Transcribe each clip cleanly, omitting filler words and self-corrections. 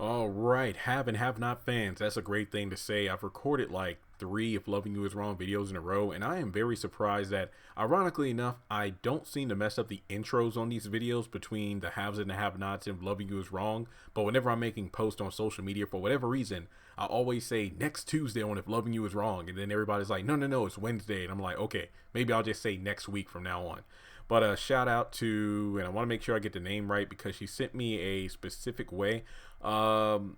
All right, have and have not fans. That's a great thing to say. I've recorded like three If Loving You Is Wrong videos in a row, and I am very surprised that, ironically enough, I don't seem to mess up the intros on these videos between the haves and the have nots and Loving You Is Wrong. But whenever I'm making posts on social media, for whatever reason, I always say next Tuesday on If Loving You Is Wrong, and then everybody's like, no, no, no, it's Wednesday. And I'm like, okay, maybe I'll just say next week from now on. But shout out to, and I want to make sure I get the name right because she sent me a specific way. Um,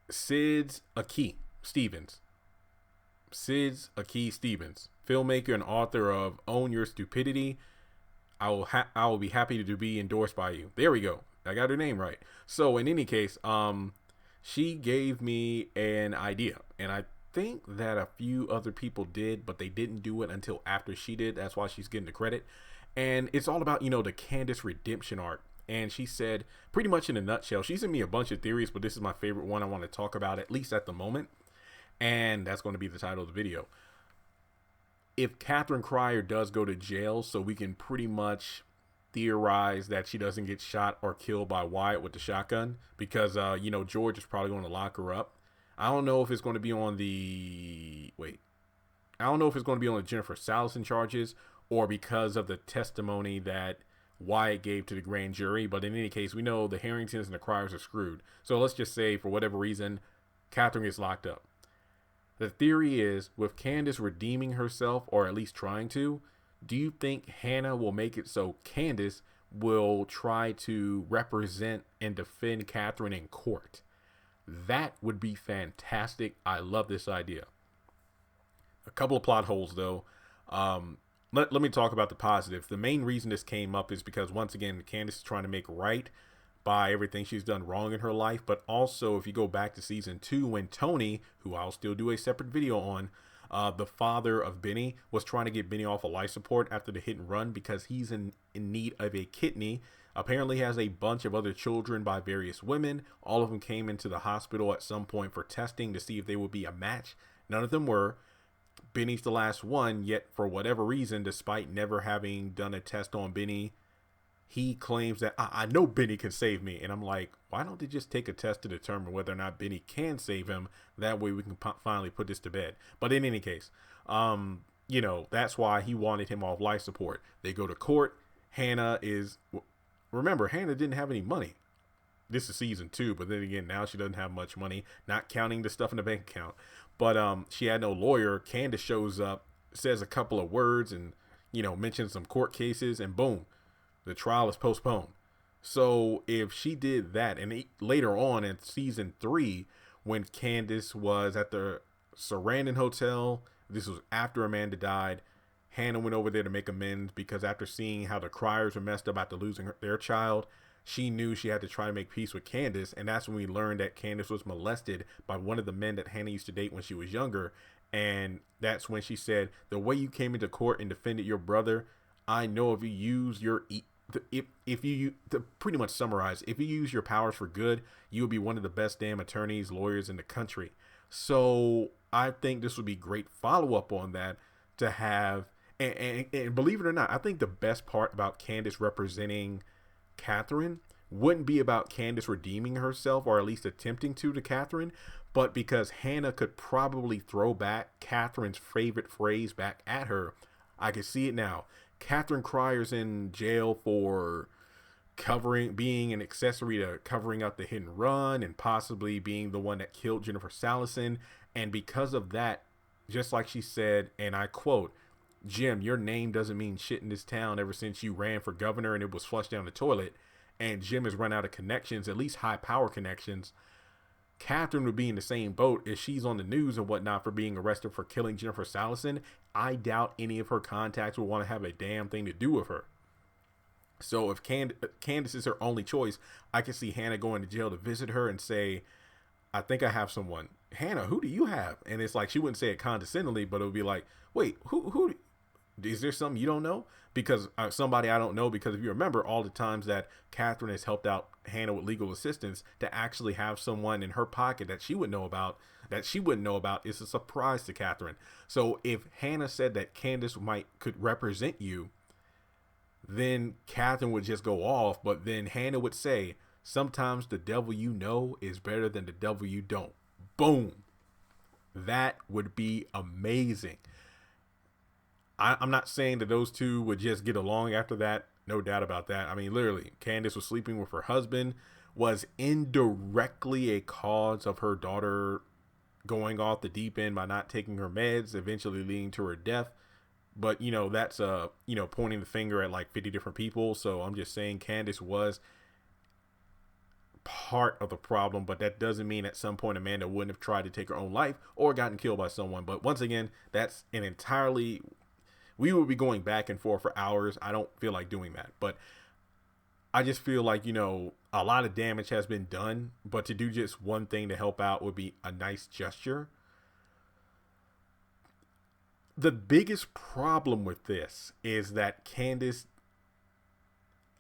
Sid's Aki Stevens. Sid's Aki Stevens, filmmaker and author of Own Your Stupidity. I will be happy to be endorsed by you. There we go. I got her name right. So in any case, she gave me an idea, and I think that a few other people did, but they didn't do it until after she did. That's why she's getting the credit. And it's all about, the Candace redemption arc. And she said, pretty much in a nutshell, she sent me a bunch of theories, but this is my favorite one I want to talk about, at least at the moment. And that's going to be the title of the video. If Katheryn Cryer does go to jail, so we can pretty much theorize that she doesn't get shot or killed by Wyatt with the shotgun, because, George is probably going to lock her up. I don't know if it's going to be on the, I don't know if it's going to be on the Jennifer Salison charges or because of the testimony that Wyatt gave to the grand jury. But in any case, we know the Harringtons and the Cryers are screwed. So let's just say, for whatever reason, Katheryn gets locked up. The theory is, with Candice redeeming herself, or at least trying to, do you think Hannah will make it so Candice will try to represent and defend Katheryn in court? That would be fantastic. I love this idea. A couple of plot holes, though. Let me talk about the positive. The main reason this came up is because, once again, Candace is trying to make right by everything she's done wrong in her life. But also, if you go back to season 2, when Tony, who I'll still do a separate video on, the father of Benny, was trying to get Benny off of life support after the hit and run because he's in need of a kidney. Apparently has a bunch of other children by various women. All of them came into the hospital at some point for testing to see if they would be a match. None of them were. Benny's the last one, yet for whatever reason, despite never having done a test on Benny, he claims that I know Benny can save me. And I'm like, why don't they just take a test to determine whether or not Benny can save him? That way we can finally put this to bed. But in any case, that's why he wanted him off life support. They go to court. Remember, Hannah didn't have any money. This is season 2, but then again, now she doesn't have much money, not counting the stuff in the bank account. But she had no lawyer. Candace shows up, says a couple of words, and mentions some court cases, and boom, the trial is postponed. So if she did that, and later on in season 3, when Candace was at the Sarandon Hotel, this was after Amanda died, Hannah went over there to make amends because after seeing how the Cryers were messed up after losing their child, she knew she had to try to make peace with Candace. And that's when we learned that Candace was molested by one of the men that Hannah used to date when she was younger. And that's when she said, the way you came into court and defended your brother, I know if you use your, if you, to pretty much summarize, if you use your powers for good, you'll be one of the best damn attorneys, lawyers in the country. So I think this would be great follow-up on that to have, and believe it or not, I think the best part about Candace representing Katheryn wouldn't be about Candace redeeming herself, or at least attempting to Katheryn, but because Hannah could probably throw back Katheryn's favorite phrase back at her. I can see it now. Katheryn Cryer's in jail for being an accessory to covering up the hit and run and possibly being the one that killed Jennifer Salison. And because of that, just like she said, and I quote, Jim, your name doesn't mean shit in this town ever since you ran for governor and it was flushed down the toilet. And Jim has run out of connections, at least high power connections. Katheryn would be in the same boat if she's on the news and whatnot for being arrested for killing Jennifer Salison. I doubt any of her contacts will want to have a damn thing to do with her. So if Candace is her only choice, I can see Hannah going to jail to visit her and say, I think I have someone. Hannah, who do you have? And it's like, she wouldn't say it condescendingly, but it would be like, wait, who is there something you don't know? Because somebody I don't know, because if you remember all the times that Katheryn has helped out Hannah with legal assistance, to actually have someone in her pocket that she wouldn't know about is a surprise to Katheryn. So if Hannah said that Candace could represent you, then Katheryn would just go off, but then Hannah would say, Sometimes the devil you know is better than the devil you don't. Boom. That would be amazing. I'm not saying that those two would just get along after that. No doubt about that. I mean, literally, Candace was sleeping with her husband, was indirectly a cause of her daughter going off the deep end by not taking her meds, eventually leading to her death. But, that's, pointing the finger at like 50 different people. So I'm just saying Candace was part of the problem, but that doesn't mean at some point Amanda wouldn't have tried to take her own life or gotten killed by someone. But once again, that's an entirely, we would be going back and forth for hours. I don't feel like doing that, but I just feel like, a lot of damage has been done, but to do just one thing to help out would be a nice gesture. The biggest problem with this is that Candace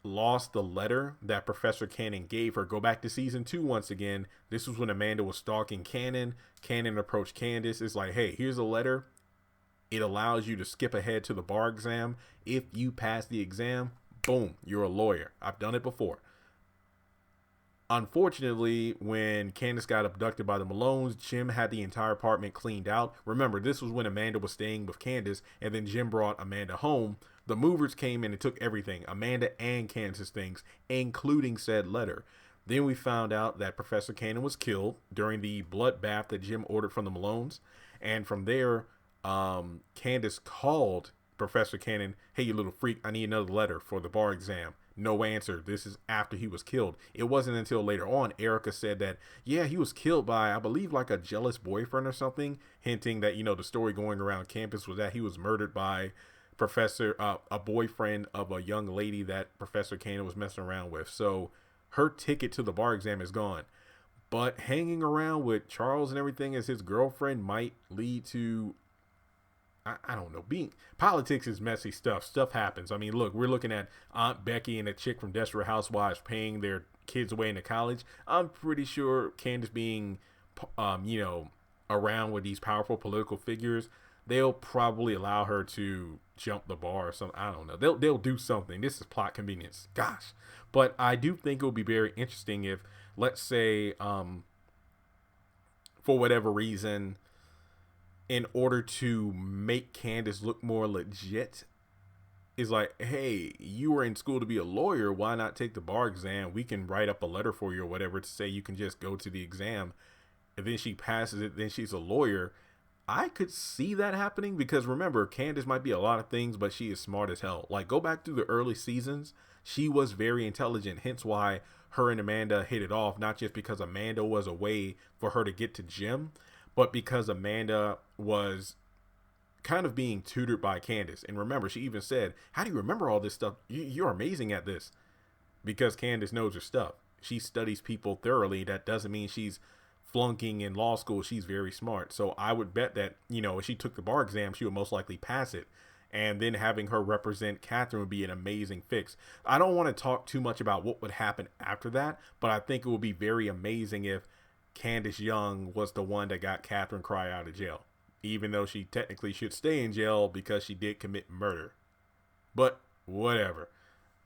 lost the letter that Professor Cannon gave her. Go back to season 2 once again. This was when Amanda was stalking Cannon. Cannon approached Candace. It's like, hey, here's a letter. It allows you to skip ahead to the bar exam. If you pass the exam, boom, you're a lawyer. I've done it before. Unfortunately, when Candace got abducted by the Malones, Jim had the entire apartment cleaned out. Remember, this was when Amanda was staying with Candace, and then Jim brought Amanda home. The movers came in and took everything, Amanda and Candace's things, including said letter. Then we found out that Professor Cannon was killed during the bloodbath that Jim ordered from the Malones. And from there, Candace called Professor Cannon, hey, you little freak, I need another letter for the bar exam. No answer. This is after he was killed. It wasn't until later on Erica said that, yeah, he was killed by, I believe, like a jealous boyfriend or something, hinting that, the story going around campus was that he was murdered by a boyfriend of a young lady that Professor Cannon was messing around with. So her ticket to the bar exam is gone. But hanging around with Charles and everything as his girlfriend might lead to, I don't know, politics is messy stuff. Stuff happens. I mean, look, we're looking at Aunt Becky and a chick from Desperate Housewives paying their kids away into college. I'm pretty sure Candace being, around with these powerful political figures, they'll probably allow her to jump the bar or something. I don't know. They'll do something. This is plot convenience. Gosh. But I do think it would be very interesting if, let's say, for whatever reason, in order to make Candace look more legit, is like, hey, you were in school to be a lawyer. Why not take the bar exam? We can write up a letter for you or whatever to say you can just go to the exam. And then she passes it. Then she's a lawyer. I could see that happening because remember, Candace might be a lot of things, but she is smart as hell. Like, go back through the early seasons. She was very intelligent. Hence why her and Amanda hit it off. Not just because Amanda was a way for her to get to Jim, but because Amanda was kind of being tutored by Candace. And remember, she even said, how do you remember all this stuff? You're amazing at this. Because Candace knows her stuff. She studies people thoroughly. That doesn't mean she's flunking in law school. She's very smart. So I would bet that, if she took the bar exam, she would most likely pass it. And then having her represent Katheryn would be an amazing fix. I don't want to talk too much about what would happen after that, but I think it would be very amazing if Candace Young was the one that got Katheryn Cry out of jail, even though she technically should stay in jail because she did commit murder. But whatever.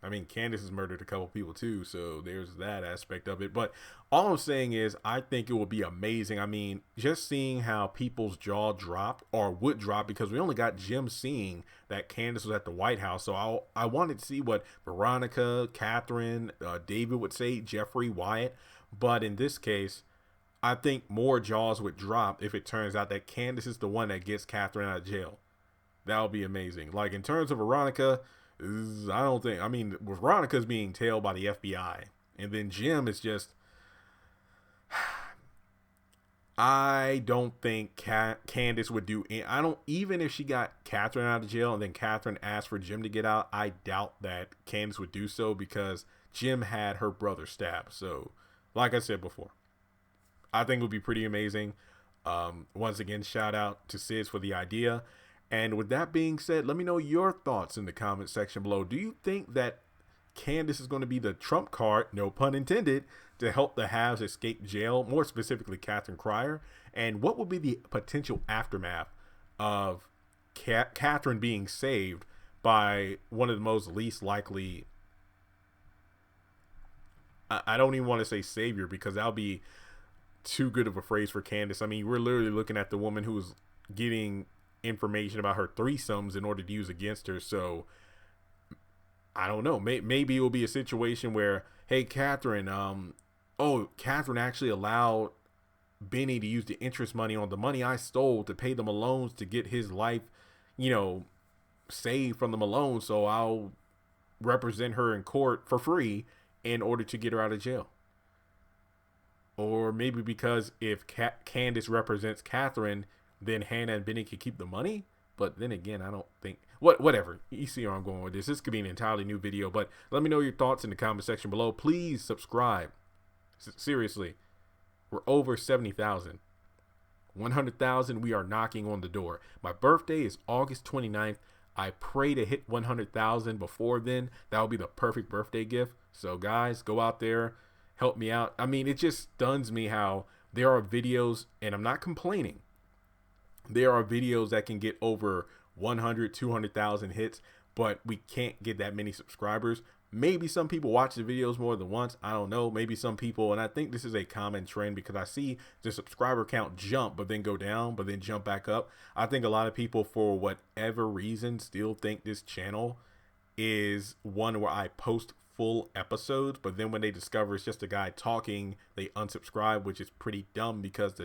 I mean, Candace has murdered a couple people too, so there's that aspect of it. But all I'm saying is I think it would be amazing. I mean, just seeing how people's jaw dropped or would drop, because we only got Jim seeing that Candace was at the White House. So I wanted to see what Veronica, Katheryn, David would say, Jeffrey, Wyatt. But in this case, I think more jaws would drop if it turns out that Candace is the one that gets Katheryn out of jail. That would be amazing. Like, in terms of Veronica, I don't think, Veronica's being tailed by the FBI. And then Jim is just, I don't think Candace would do, even if she got Katheryn out of jail and then Katheryn asked for Jim to get out, I doubt that Candace would do so because Jim had her brother stabbed. So, like I said before, I think it would be pretty amazing. Once again, shout out to Sis for the idea. And with that being said, let me know your thoughts in the comment section below. Do you think that Candace is going to be the trump card, no pun intended, to help the haves escape jail, more specifically Katheryn Cryer? And what would be the potential aftermath of Katheryn being saved by one of the most least likely I don't even want to say savior because that'll be too good of a phrase for Candace. I mean, we're literally looking at the woman who's getting information about her threesomes in order to use against her. So I don't know. Maybe it will be a situation where, hey, Katheryn, Katheryn actually allowed Benny to use the interest money on the money I stole to pay the Malones to get his life, you know, saved from the Malones. So I'll represent her in court for free in order to get her out of jail. Or maybe because if Candice represents Katheryn, then Hannah and Benny could keep the money. But then again, I don't think whatever. You see where I'm going with this. This could be an entirely new video, but let me know your thoughts in the comment section below. Please subscribe. Seriously, we're over 70,000. 100,000, we are knocking on the door. My birthday is August 29th. I pray to hit 100,000 before then. That would be the perfect birthday gift. So guys, go out there, help me out. I mean, it just stuns me how there are videos, and I'm not complaining. There are videos that can get over 100, 200,000 hits, but we can't get that many subscribers. Maybe some people watch the videos more than once. I don't know. Maybe some people, and I think this is a common trend because I see the subscriber count jump, but then go down, but then jump back up. I think a lot of people, for whatever reason, still think this channel is one where I post full episodes, but then when they discover it's just a guy talking, they unsubscribe, which is pretty dumb because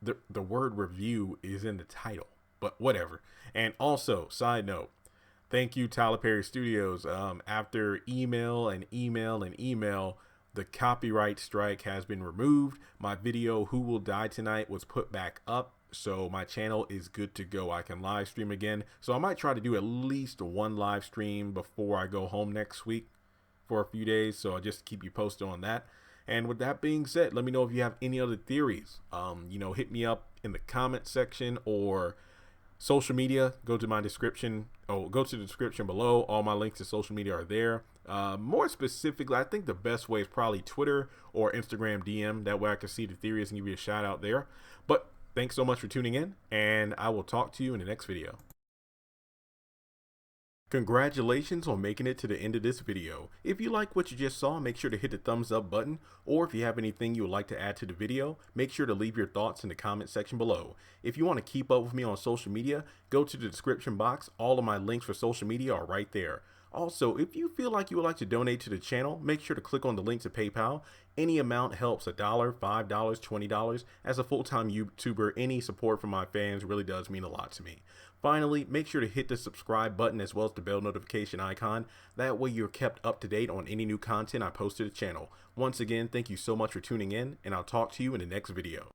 the word review is in the title, but whatever. And also, side note, thank you, Tyler Perry Studios. After email, the copyright strike has been removed. My video, Who Will Die Tonight, was put back up. So my channel is good to go. I can live stream again. So I might try to do at least one live stream before I go home next week for a few days. So I'll just keep you posted on that. And with that being said, let me know if you have any other theories. Hit me up in the comment section or social media. Go to my description. Go to the description below. All my links to social media are there. More specifically, I think the best way is probably Twitter or Instagram DM. That way I can see the theories and give you a shout out there. But thanks so much for tuning in, and I will talk to you in the next video. Congratulations on making it to the end of this video. If you like what you just saw, make sure to hit the thumbs up button, or if you have anything you would like to add to the video, make sure to leave your thoughts in the comment section below. If you want to keep up with me on social media, go to the description box. All of my links for social media are right there. Also, if you feel like you would like to donate to the channel, make sure to click on the link to PayPal. Any amount helps. $1, $5, $20. As a full-time YouTuber, any support from my fans really does mean a lot to me. Finally, make sure to hit the subscribe button as well as the bell notification icon. That way you're kept up to date on any new content I post to the channel. Once again, thank you so much for tuning in, and I'll talk to you in the next video.